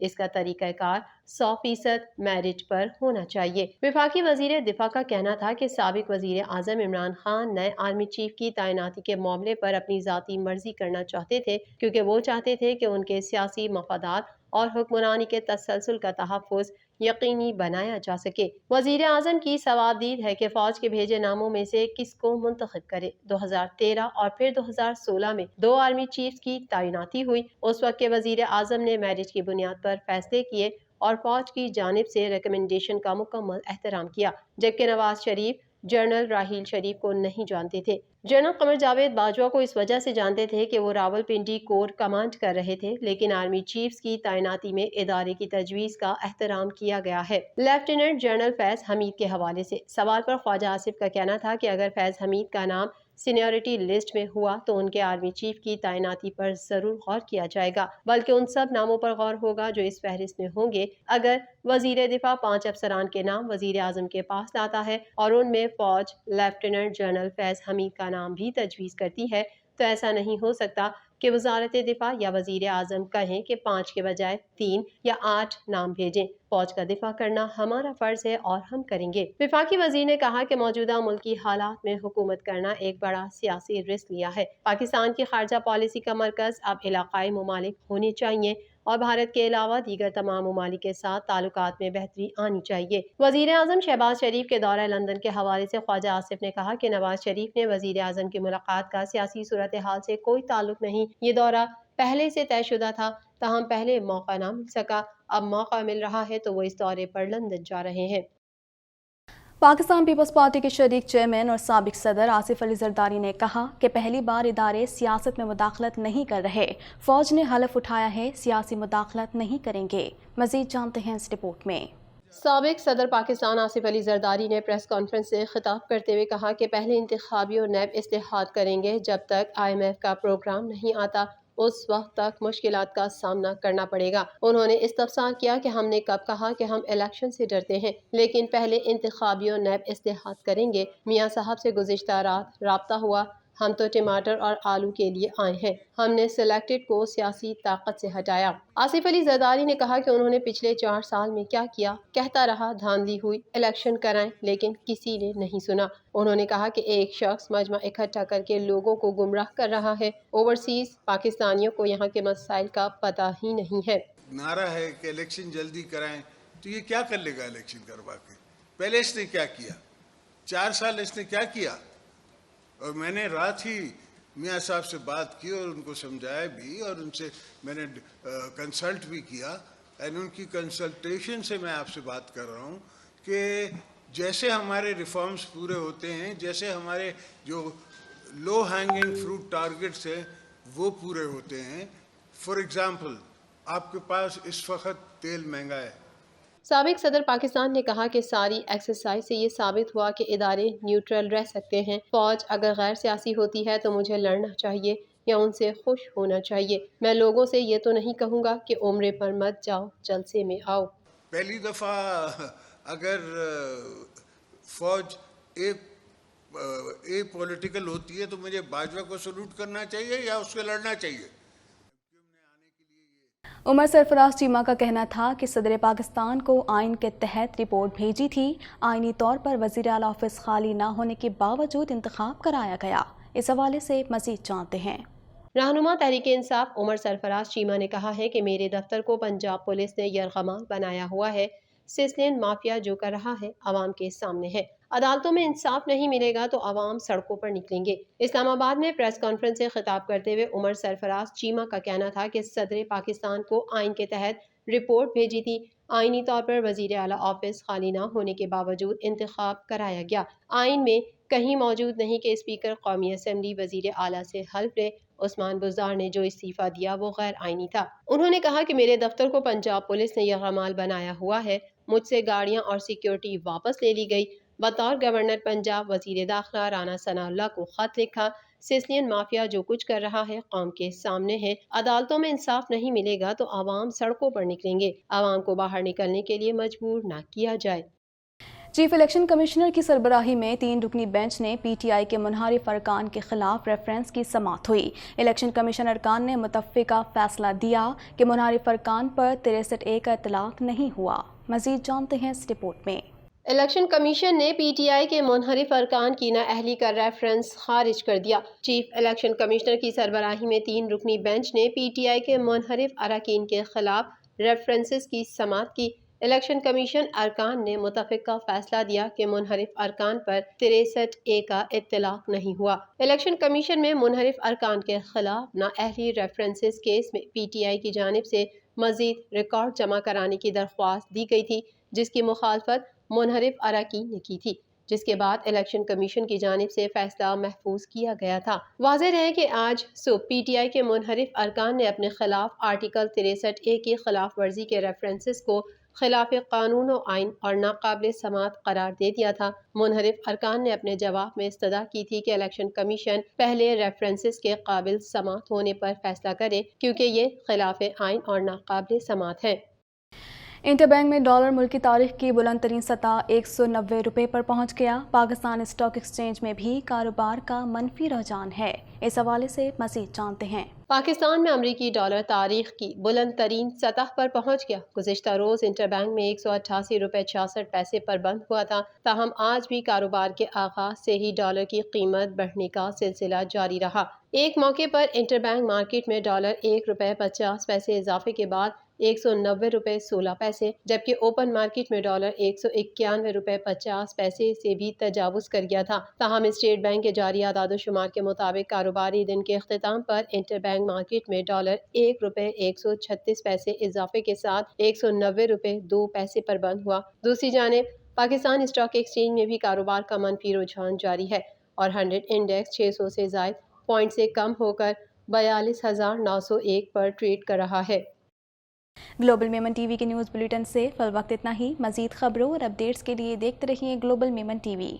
اس کا طریقہ کار 100% میرٹ پر ہونا چاہیے۔ وفاقی وزیر دفاع کا کہنا تھا کہ سابق وزیر اعظم عمران خان نئے آرمی چیف کی تعیناتی کے معاملے پر اپنی ذاتی مرضی کرنا چاہتے تھے، کیونکہ وہ چاہتے تھے کہ ان کے سیاسی مفادات اور حکمرانی کے تسلسل کا تحفظ یقینی بنایا جا سکے۔ وزیر اعظم کی صوابدید ہے کہ فوج کے بھیجے ناموں میں سے کس کو منتخب کرے۔ 2013 اور پھر 2016 میں 2 آرمی چیفز کی تعیناتی ہوئی۔ اس وقت کے وزیر اعظم نے میرٹ کی بنیاد پر فیصلے کیے اور فوج کی جانب سے ریکمنڈیشن کا مکمل احترام کیا، جبکہ نواز شریف جنرل راحیل شریف کو نہیں جانتے تھے۔ جنرل قمر جاوید باجوہ کو اس وجہ سے جانتے تھے کہ وہ راولپنڈی کور کمانڈ کر رہے تھے، لیکن آرمی چیفز کی تعیناتی میں ادارے کی تجویز کا احترام کیا گیا ہے۔ لیفٹیننٹ جنرل فیض حمید کے حوالے سے سوال پر خواجہ آصف کا کہنا تھا کہ اگر فیض حمید کا نام سینیورٹی لسٹ میں ہوا تو ان کے آرمی چیف کی تعیناتی پر ضرور غور کیا جائے گا، بلکہ ان سب ناموں پر غور ہوگا جو اس فہرست میں ہوں گے۔ اگر وزیر دفاع 5 افسران کے نام وزیر اعظم کے پاس لاتا ہے اور ان میں فوج لیفٹیننٹ جنرل فیض حمید کا نام بھی تجویز کرتی ہے، تو ایسا نہیں ہو سکتا کہ وزارت دفاع یا وزیر اعظم کہیں کہ 5 کے بجائے 3 یا 8 نام بھیجیں۔ فوج کا دفاع کرنا ہمارا فرض ہے اور ہم کریں گے۔ وفاقی وزیر نے کہا کہ موجودہ ملکی حالات میں حکومت کرنا ایک بڑا سیاسی رسک لیا ہے۔ پاکستان کی خارجہ پالیسی کا مرکز اب علاقائی ممالک ہونے چاہیے اور بھارت کے علاوہ دیگر تمام ممالک کے ساتھ تعلقات میں بہتری آنی چاہیے۔ وزیر اعظم شہباز شریف کے دورہ لندن کے حوالے سے خواجہ آصف نے کہا کہ نواز شریف نے وزیر اعظم کی ملاقات کا سیاسی صورتحال سے کوئی تعلق نہیں۔ یہ دورہ پہلے سے طے شدہ تھا، تاہم پہلے موقع نہ مل سکا، اب موقع مل رہا ہے تو وہ اس دورے پر لندن جا رہے ہیں۔ پاکستان پیپلز پارٹی کے شریک چیئرمین اور سابق صدر آصف علی زرداری نے کہا کہ پہلی بار ادارے سیاست میں مداخلت نہیں کر رہے، فوج نے حلف اٹھایا ہے سیاسی مداخلت نہیں کریں گے۔ مزید جانتے ہیں اس رپورٹ میں۔ سابق صدر پاکستان آصف علی زرداری نے پریس کانفرنس سے خطاب کرتے ہوئے کہا کہ پہلے انتخابی اور نیب اصلاحات کریں گے، جب تک IMF کا پروگرام نہیں آتا اس وقت تک مشکلات کا سامنا کرنا پڑے گا۔ انہوں نے استفسار کیا کہ ہم نے کب کہا کہ ہم الیکشن سے ڈرتے ہیں، لیکن پہلے انتخابی اور نیب اصلاحات کریں گے۔ میاں صاحب سے گزشتہ رات رابطہ ہوا، ہم تو ٹماٹر اور آلو کے لیے آئے ہیں، ہم نے سلیکٹڈ کو سیاسی طاقت سے ہٹایا۔ آصف علی زرداری نے کہا کہ انہوں نے پچھلے 4 سال میں کیا کیا، کہتا رہا دھاندلی ہوئی، الیکشن کرائیں، لیکن کسی نے نہیں سنا۔ انہوں نے کہا کہ ایک شخص مجمع اکٹھا کر کے لوگوں کو گمراہ کر رہا ہے، اوورسیز پاکستانیوں کو یہاں کے مسائل کا پتہ ہی نہیں ہے۔ نعرہ ہے کہ الیکشن جلدی کرائیں، تو یہ کیا کر لے گا الیکشن کروا کے؟ پہلے اس نے کیا کیا؟ 4 سال اس نے کیا کیا؟ اور میں نے رات ہی میاں صاحب سے بات کی اور ان کو سمجھایا بھی، اور ان سے میں نے کنسلٹ بھی کیا، اور ان کی کنسلٹیشن سے میں آپ سے بات کر رہا ہوں کہ جیسے ہمارے ریفارمز پورے ہوتے ہیں، جیسے ہمارے جو لو ہینگنگ فروٹ ٹارگٹس ہیں وہ پورے ہوتے ہیں۔ فار ایگزامپل آپ کے پاس اس وقت تیل مہنگا ہے۔ سابق صدر پاکستان نے کہا کہ ساری ایکسرسائز سے یہ ثابت ہوا کہ ادارے نیوٹرل رہ سکتے ہیں۔ فوج اگر غیر سیاسی ہوتی ہے تو مجھے لڑنا چاہیے یا ان سے خوش ہونا چاہیے۔ میں لوگوں سے یہ تو نہیں کہوں گا کہ عمرے پر مت جاؤ، جلسے میں آؤ۔ پہلی دفعہ اگر فوج اے پولیٹیکل ہوتی ہے تو مجھے باجوہ کو سلوٹ کرنا چاہیے یا اس سے لڑنا چاہیے؟ عمر سرفراز چیمہ کا کہنا تھا کہ صدر پاکستان کو آئین کے تحت رپورٹ بھیجی تھی، آئینی طور پر وزیر اعلیٰ آفس خالی نہ ہونے کے باوجود انتخاب کرایا گیا۔ اس حوالے سے مزید جانتے ہیں۔ رہنما تحریک انصاف عمر سرفراز چیمہ نے کہا ہے کہ میرے دفتر کو پنجاب پولیس نے یرغمال بنایا ہوا ہے۔ سسلین مافیا جو کر رہا ہے عوام کے سامنے ہے، عدالتوں میں انصاف نہیں ملے گا تو عوام سڑکوں پر نکلیں گے۔ اسلام آباد میں پریس کانفرنس سے خطاب کرتے ہوئے عمر سرفراز چیمہ کا کہنا تھا کہ صدر پاکستان کو آئین کے تحت رپورٹ بھیجی تھی، آئینی طور پر وزیر اعلیٰ آفس خالی نہ ہونے کے باوجود انتخاب کرایا گیا۔ آئین میں کہیں موجود نہیں کہ اسپیکر قومی اسمبلی وزیر اعلیٰ سے حلف لے۔ عثمان بزدار نے جو استعفیٰ دیا وہ غیر آئینی تھا۔ انہوں نے کہا کہ میرے دفتر کو پنجاب پولیس نے یرغمال بنایا ہوا ہے، مجھ سے گاڑیاں اور سیکیورٹی واپس لے لی گئی۔ بطور گورنر پنجاب وزیر داخلہ رانا ثناء اللہ کو خط لکھا، سسلین مافیا جو کچھ کر رہا ہے قوم کے سامنے ہے، عدالتوں میں انصاف نہیں ملے گا تو عوام سڑکوں پر نکلیں گے، عوام کو باہر نکلنے کے لیے مجبور نہ کیا جائے۔ چیف الیکشن کمشنر کی سربراہی میں 3 رکنی بینچ نے پی ٹی آئی کے منحرف ارکان کے خلاف ریفرنس کی سماعت ہوئی۔ الیکشن کمیشن ارکان نے متفقہ فیصلہ دیا کہ منحرف ارکان پر 63A کا اطلاق نہیں ہوا۔ مزید جانتے ہیں اس رپورٹ میں۔ الیکشن کمیشن نے پی ٹی آئی کے منحرف ارکان کی نااہلی کا ریفرنس خارج کر دیا۔ چیف الیکشن کمشنر کی سربراہی میں 3 رکنی بینچ نے پی ٹی آئی کے منحرف اراکین کے خلاف ریفرنسز کی سماعت کی۔ الیکشن کمیشن ارکان نے متفقہ فیصلہ دیا کہ منحرف ارکان پر 63A کا اطلاق نہیں ہوا۔ الیکشن کمیشن میں منحرف ارکان کے خلاف نااہلی ریفرنسز کیس میں پی ٹی آئی کی جانب سے مزید ریکارڈ جمع کرانے کی درخواست دی گئی تھی، جس کی مخالفت منحرف اراکین نے کی تھی، جس کے بعد الیکشن کمیشن کی جانب سے فیصلہ محفوظ کیا گیا تھا۔ واضح رہے کہ آج صبح پی ٹی آئی کے منحرف ارکان نے اپنے خلاف آرٹیکل 63A کی خلاف ورزی کے ریفرنسز کو خلاف قانون و آئین اور ناقابل سماعت قرار دے دیا تھا۔ منحرف ارکان نے اپنے جواب میں استدعا کی تھی کہ الیکشن کمیشن پہلے ریفرنسز کے قابل سماعت ہونے پر فیصلہ کرے، کیونکہ یہ خلاف آئین اور ناقابل سماعت ہیں۔ انٹر بینک میں ڈالر ملکی تاریخ کی بلند ترین سطح 190 روپے پر پہنچ گیا۔ پاکستان اسٹاک ایکسچینج میں بھی کاروبار کا منفی رجحان ہے۔ اس حوالے سے مزید جانتے ہیں۔ پاکستان میں امریکی ڈالر تاریخ کی بلند ترین سطح پر پہنچ گیا۔ گزشتہ روز انٹر بینک میں 188 روپے 66 پیسے پر بند ہوا تھا، تاہم آج بھی کاروبار کے آغاز سے ہی ڈالر کی قیمت بڑھنے کا سلسلہ جاری رہا۔ ایک موقع پر انٹر بینک مارکیٹ میں ڈالر 1 روپے 50 پیسے اضافے کے بعد 190 روپے 16 پیسے، جبکہ اوپن مارکیٹ میں ڈالر 191 روپے 50 پیسے سے بھی تجاوز کر گیا تھا۔ تاہم اسٹیٹ بینک کے جاری اعداد و شمار کے مطابق کاروباری دن کے اختتام پر انٹر بینک مارکیٹ میں ڈالر 1 روپے 136 پیسے اضافے کے ساتھ 190 روپے 2 پیسے پر بند ہوا۔ دوسری جانب پاکستان اسٹاک ایکسچینج میں بھی کاروبار کا منفی رجحان جاری ہے اور 100 انڈیکس 600 سے زائد پوائنٹ سے کم ہو کر 42,901 پر ٹریڈ کر رہا ہے۔ گلوبل میمن ٹی وی کے نیوز بلیٹن سے فی الوقت اتنا ہی۔ مزید خبروں اور اپڈیٹس کے لیے دیکھتے رہیے گلوبل میمن ٹی وی۔